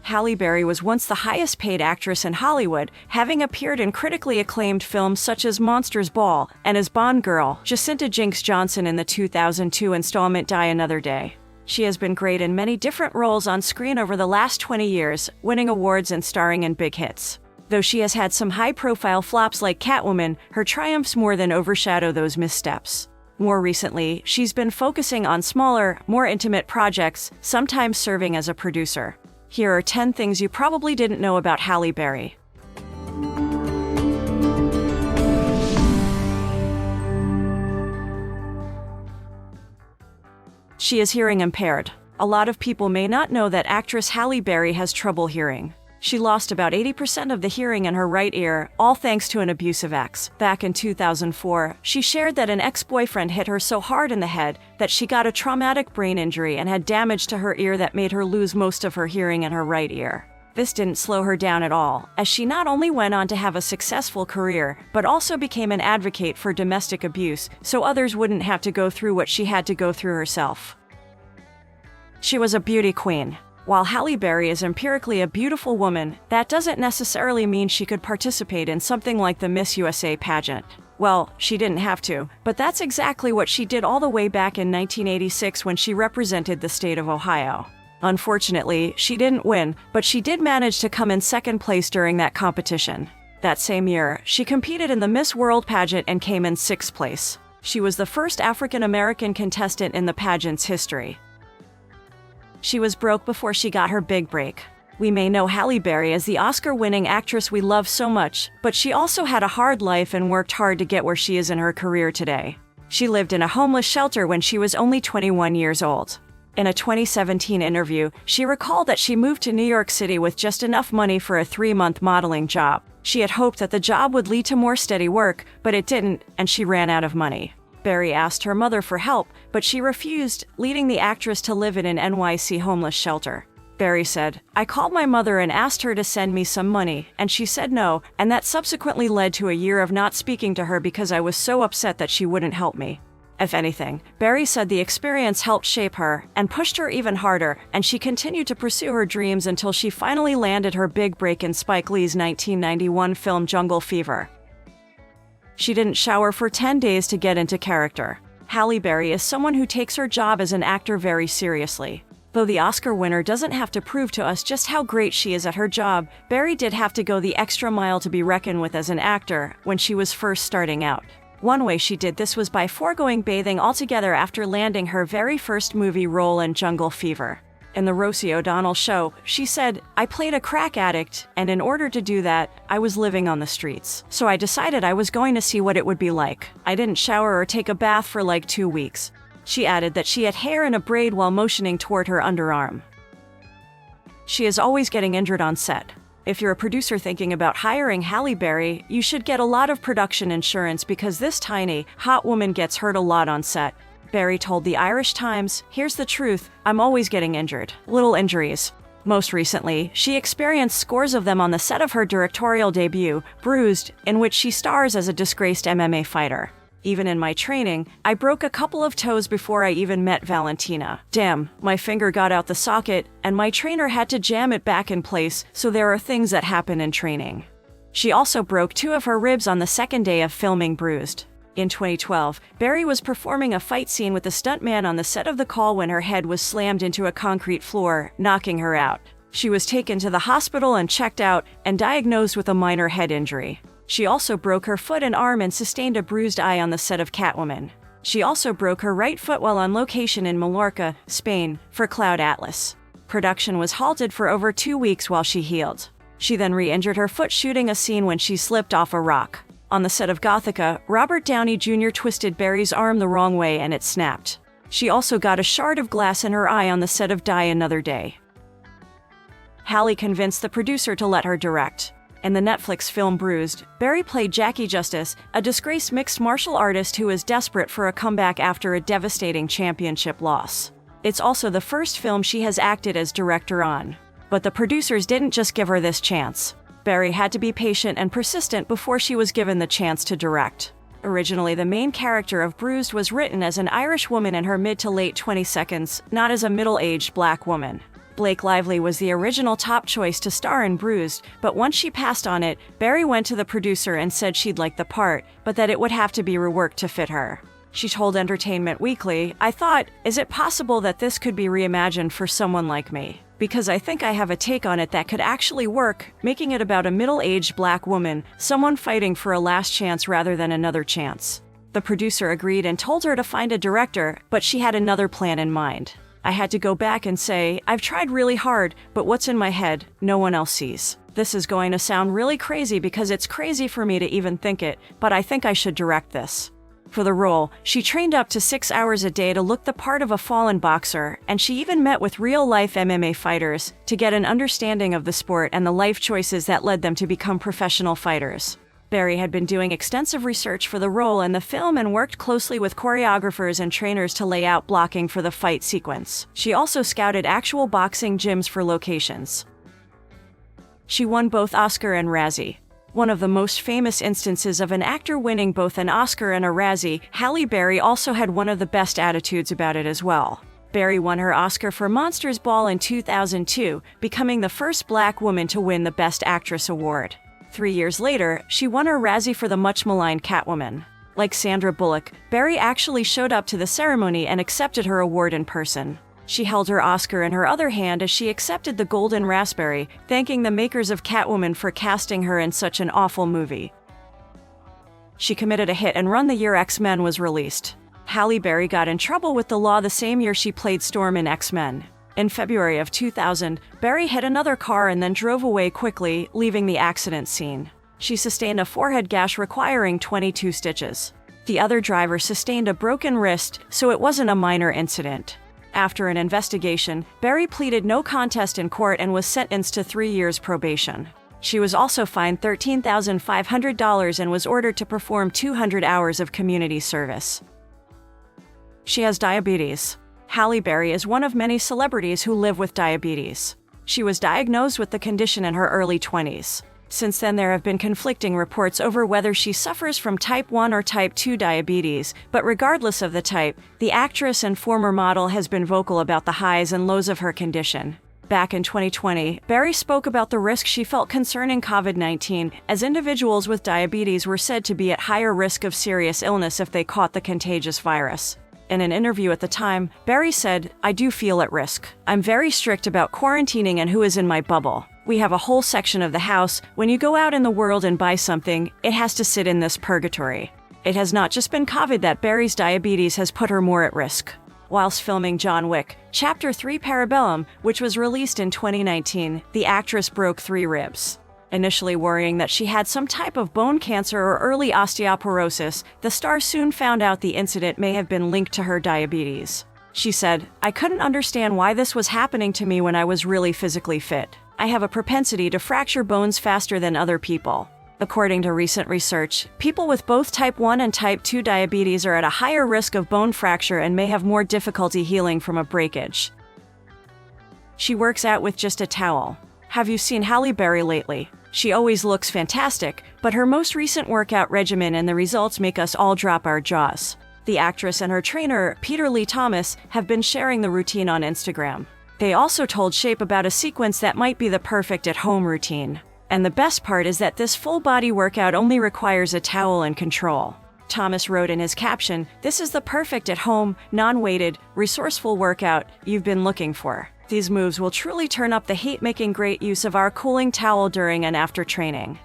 Halle Berry was once the highest-paid actress in Hollywood, having appeared in critically acclaimed films such as Monsters Ball and as Bond girl Jacinta Jinx Johnson in the 2002 installment Die Another Day. She has been great in many different roles on screen over the last 20 years, winning awards and starring in big hits. Though she has had some high-profile flops like Catwoman, her triumphs more than overshadow those missteps. More recently, she's been focusing on smaller, more intimate projects, sometimes serving as a producer. Here are 10 things you probably didn't know about Halle Berry. She is hearing impaired. A lot of people may not know that actress Halle Berry has trouble hearing. She lost about 80% of the hearing in her right ear, all thanks to an abusive ex. Back in 2004, she shared that an ex-boyfriend hit her so hard in the head that she got a traumatic brain injury and had damage to her ear that made her lose most of her hearing in her right ear. This didn't slow her down at all, as she not only went on to have a successful career, but also became an advocate for domestic abuse, so others wouldn't have to go through what she had to go through herself. She was a beauty queen. While Halle Berry is empirically a beautiful woman, that doesn't necessarily mean she could participate in something like the Miss USA pageant. Well, she didn't have to, but that's exactly what she did all the way back in 1986 when she represented the state of Ohio. Unfortunately, she didn't win, but she did manage to come in second place during that competition. That same year, she competed in the Miss World pageant and came in sixth place. She was the first African-American contestant in the pageant's history. She was broke before she got her big break. We may know Halle Berry as the Oscar-winning actress we love so much, but she also had a hard life and worked hard to get where she is in her career today. She lived in a homeless shelter when she was only 21 years old. In a 2017 interview, she recalled that she moved to New York City with just enough money for a 3-month modeling job. She had hoped that the job would lead to more steady work, but it didn't, and she ran out of money. Berry asked her mother for help, but she refused, leading the actress to live in an NYC homeless shelter. Berry said, "I called my mother and asked her to send me some money, and she said no, and that subsequently led to a year of not speaking to her because I was so upset that she wouldn't help me." If anything, Berry said the experience helped shape her and pushed her even harder, and she continued to pursue her dreams until she finally landed her big break in Spike Lee's 1991 film Jungle Fever. She didn't shower for 10 days to get into character. Halle Berry is someone who takes her job as an actor very seriously. Though the Oscar winner doesn't have to prove to us just how great she is at her job, Berry did have to go the extra mile to be reckoned with as an actor when she was first starting out. One way she did this was by foregoing bathing altogether after landing her very first movie role in Jungle Fever. In the Rosie O'Donnell show, she said, "I played a crack addict, and in order to do that, I was living on the streets. So I decided I was going to see what it would be like. I didn't shower or take a bath for like 2 weeks." She added that she had hair in a braid while motioning toward her underarm. She is always getting injured on set. If you're a producer thinking about hiring Halle Berry, you should get a lot of production insurance because this tiny, hot woman gets hurt a lot on set. Berry told the Irish Times, "Here's the truth, I'm always getting injured. Little injuries." Most recently, she experienced scores of them on the set of her directorial debut, Bruised, in which she stars as a disgraced MMA fighter. "Even in my training, I broke a couple of toes before I even met Valentina. Damn, my finger got out the socket, and my trainer had to jam it back in place, so there are things that happen in training." She also broke 2 of her ribs on the second day of filming Bruised. In 2012, Berry was performing a fight scene with a stuntman on the set of The Call when her head was slammed into a concrete floor, knocking her out. She was taken to the hospital and checked out, and diagnosed with a minor head injury. She also broke her foot and arm and sustained a bruised eye on the set of Catwoman. She also broke her right foot while on location in Mallorca, Spain, for Cloud Atlas. Production was halted for over 2 weeks while she healed. She then re-injured her foot shooting a scene when she slipped off a rock. On the set of Gothica, Robert Downey Jr. twisted Berry's arm the wrong way and it snapped. She also got a shard of glass in her eye on the set of Die Another Day. Halle convinced the producer to let her direct. In the Netflix film Bruised, Berry played Jackie Justice, a disgraced mixed martial artist who is desperate for a comeback after a devastating championship loss. It's also the first film she has acted as director on. But the producers didn't just give her this chance. Berry had to be patient and persistent before she was given the chance to direct. Originally, the main character of Bruised was written as an Irish woman in her mid to late 20s, not as a middle-aged black woman. Blake Lively was the original top choice to star in Bruised, but once she passed on it, Berry went to the producer and said she'd like the part, but that it would have to be reworked to fit her. She told Entertainment Weekly, "I thought, is it possible that this could be reimagined for someone like me? Because I think I have a take on it that could actually work, making it about a middle-aged black woman, someone fighting for a last chance rather than another chance." The producer agreed and told her to find a director, but she had another plan in mind. "I had to go back and say, I've tried really hard, but what's in my head, no one else sees. This is going to sound really crazy because it's crazy for me to even think it, but I think I should direct this." For the role, she trained up to 6 hours a day to look the part of a fallen boxer, and she even met with real-life MMA fighters to get an understanding of the sport and the life choices that led them to become professional fighters. Berry had been doing extensive research for the role in the film and worked closely with choreographers and trainers to lay out blocking for the fight sequence. She also scouted actual boxing gyms for locations. She won both Oscar and Razzie. One of the most famous instances of an actor winning both an Oscar and a Razzie, Halle Berry also had one of the best attitudes about it as well. Berry won her Oscar for Monsters Ball in 2002, becoming the first black woman to win the Best Actress award. 3 years later, she won her Razzie for the much-maligned Catwoman. Like Sandra Bullock, Berry actually showed up to the ceremony and accepted her award in person. She held her Oscar in her other hand as she accepted the Golden Raspberry, thanking the makers of Catwoman for casting her in such an awful movie. She committed a hit and run the year X-Men was released. Halle Berry got in trouble with the law the same year she played Storm in X-Men. In February of 2000, Berry hit another car and then drove away quickly, leaving the accident scene. She sustained a forehead gash requiring 22 stitches. The other driver sustained a broken wrist, so it wasn't a minor incident. After an investigation, Berry pleaded no contest in court and was sentenced to 3 years probation. She was also fined $13,500 and was ordered to perform 200 hours of community service. She has diabetes. Halle Berry is one of many celebrities who live with diabetes. She was diagnosed with the condition in her early 20s. Since then, there have been conflicting reports over whether she suffers from type 1 or type 2 diabetes, but regardless of the type, the actress and former model has been vocal about the highs and lows of her condition. Back in 2020, Berry spoke about the risk she felt concerning COVID-19, as individuals with diabetes were said to be at higher risk of serious illness if they caught the contagious virus. In an interview at the time, Berry said, "I do feel at risk. I'm very strict about quarantining and who is in my bubble. We have a whole section of the house. When you go out in the world and buy something, it has to sit in this purgatory." It has not just been COVID that Berry's diabetes has put her more at risk. Whilst filming John Wick, Chapter 3 Parabellum, which was released in 2019, the actress broke 3 ribs. Initially worrying that she had some type of bone cancer or early osteoporosis, the star soon found out the incident may have been linked to her diabetes. She said, "I couldn't understand why this was happening to me when I was really physically fit. I have a propensity to fracture bones faster than other people." According to recent research, people with both type 1 and type 2 diabetes are at a higher risk of bone fracture and may have more difficulty healing from a breakage. She works out with just a towel. Have you seen Halle Berry lately? She always looks fantastic, but her most recent workout regimen and the results make us all drop our jaws. The actress and her trainer, Peter Lee Thomas, have been sharing the routine on Instagram. They also told Shape about a sequence that might be the perfect at-home routine. And the best part is that this full-body workout only requires a towel and control. Thomas wrote in his caption, "This is the perfect at-home, non-weighted, resourceful workout you've been looking for. These moves will truly turn up the heat, making great use of our cooling towel during and after training."